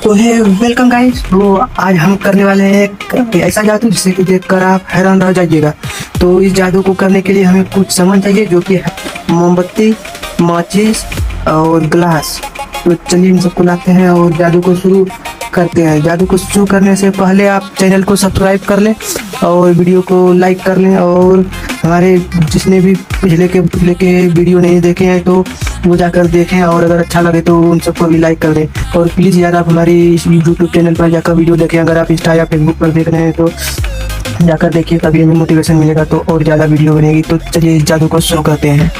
तो है welcome guys. तो आज हम करने वाले हैं एक ऐसा जादू जिसे कि देखकर आप हैरान रह जाइएगा। तो इस जादू को करने के लिए हमें कुछ सामान चाहिए, जो कि है मोमबत्ती, माचिस और ग्लास। तो चलिए इन सबको लाते हैं और जादू को शुरू करते हैं। जादू को शुरू करने से पहले आप चैनल को सब्सक्राइब कर लें और वीडियो को लाइक कर लें, और हमारे जिसने भी पिछले के वीडियो नहीं देखे हैं तो वो जाकर देखें, और अगर अच्छा लगे तो उन सबको भी लाइक कर दें। और प्लीज़ यार आप हमारी इस यूट्यूब चैनल पर जाकर वीडियो देखें। अगर आप इंस्टा या फेसबुक पर देख रहे हैं तो जाकर देखिए, तभी हमें मोटिवेशन मिलेगा तो और ज़्यादा वीडियो बनेगी। तो चलिए इस जादू को शुरू करते हैं।